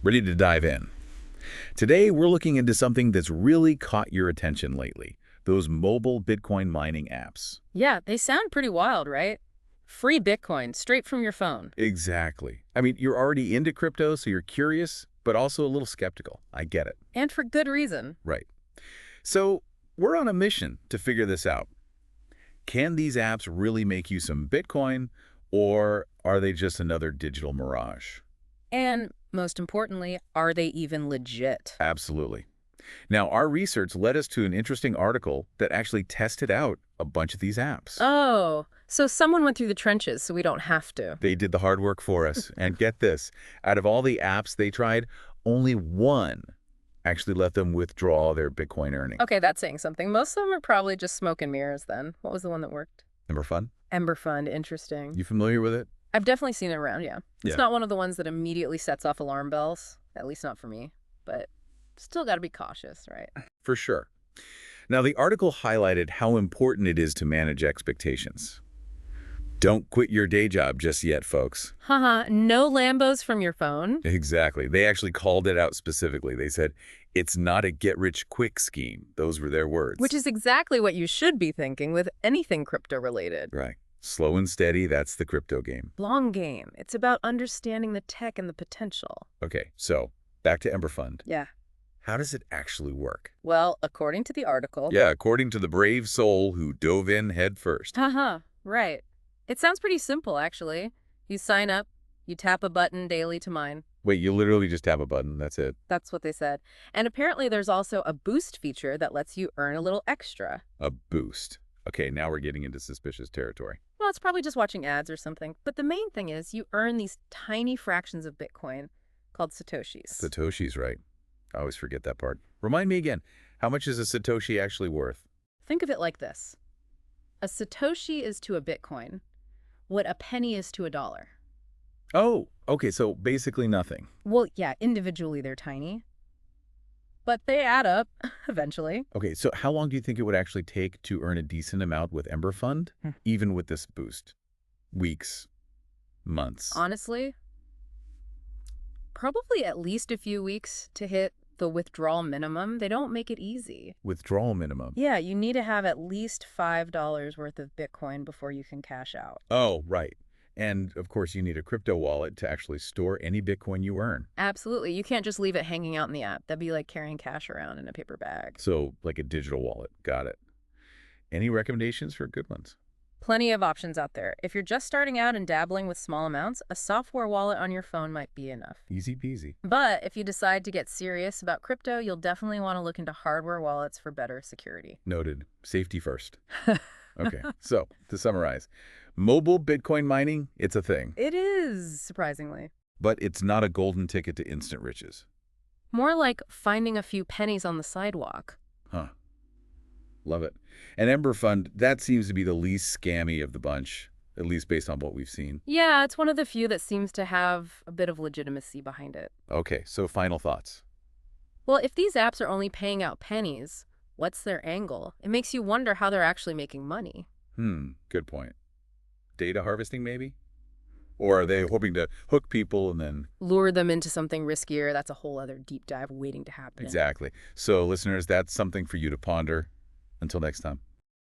Ready to dive in? Today, we're looking into something that's really caught your attention lately, those mobile Bitcoin mining apps. Yeah, they sound pretty wild, right? Free Bitcoin straight from your phone. Exactly. I mean, you're already into crypto, so you're curious, but also a little skeptical. I get it. And for good reason. Right. So, we're on a mission to figure this out. Can these apps really make you some Bitcoin, or are they just another digital mirage? And most importantly, are they even legit? Absolutely. Now, our research led us to an interesting article that actually tested out a bunch of these apps. Oh, so someone went through the trenches so we don't have to. They did the hard work for us. And get this, out of all the apps they tried, only one actually let them withdraw their Bitcoin earning. Okay, that's saying something. Most of them are probably just smoke and mirrors then. What was the one that worked? Number fun? Ember Fund, interesting. You familiar with it? I've definitely seen it around, yeah. It's Yeah. not one of the ones that immediately sets off alarm bells, at least not for me, but still got to be cautious, right? For sure. Now, the article highlighted how important it is to manage expectations. Don't quit your day job just yet, folks. Haha, no Lambos from your phone. Exactly. They actually called it out specifically. They said, it's not a get-rich-quick scheme. Those were their words. Which is exactly what you should be thinking with anything crypto-related. Right. Slow and steady, that's the crypto game. Long game. It's about understanding the tech and the potential. Okay, so back to Ember Fund. Yeah. How does it actually work? Well, according to the article... Yeah, according to the brave soul who dove in head first. Haha, right. It sounds pretty simple, actually. You sign up, you tap a button daily to mine. Wait, you literally just tap a button, that's it? That's what they said. And apparently there's also a boost feature that lets you earn a little extra. A boost. Okay, now we're getting into suspicious territory. Well, it's probably just watching ads or something. But the main thing is you earn these tiny fractions of Bitcoin called Satoshis. Satoshi's right. I always forget that part. Remind me again, how much is a Satoshi actually worth? Think of it like this. A Satoshi is to a Bitcoin what a penny is to a dollar. Oh, okay, so basically nothing. Well, yeah, individually they're tiny. But they add up, eventually. Okay, so how long do you think it would actually take to earn a decent amount with Ember Fund, even with this boost? Weeks? Months? Honestly, probably at least a few weeks to hit the withdrawal minimum. They don't make it easy. Withdrawal minimum. Yeah, you need to have at least $5 worth of Bitcoin before you can cash out. Oh, right. And, of course, you need a crypto wallet to actually store any Bitcoin you earn. Absolutely. You can't just leave it hanging out in the app. That'd be like carrying cash around in a paper bag. So, like a digital wallet. Got it. Any recommendations for good ones? Plenty of options out there. If you're just starting out and dabbling with small amounts, a software wallet on your phone might be enough. Easy peasy. But if you decide to get serious about crypto, you'll definitely want to look into hardware wallets for better security. Noted. Safety first. Okay, so to summarize, mobile Bitcoin mining, it's a thing. It is, surprisingly. But it's not a golden ticket to instant riches. More like finding a few pennies on the sidewalk. Huh. Love it. And Ember Fund, that seems to be the least scammy of the bunch, at least based on what we've seen. Yeah, it's one of the few that seems to have a bit of legitimacy behind it. Okay, so final thoughts. Well, if these apps are only paying out pennies, what's their angle? It makes you wonder how they're actually making money. Good point. Data harvesting, maybe? Or are they hoping to hook people and then... Lure them into something riskier? That's a whole other deep dive waiting to happen. Exactly. So, listeners, that's something for you to ponder. Until next time.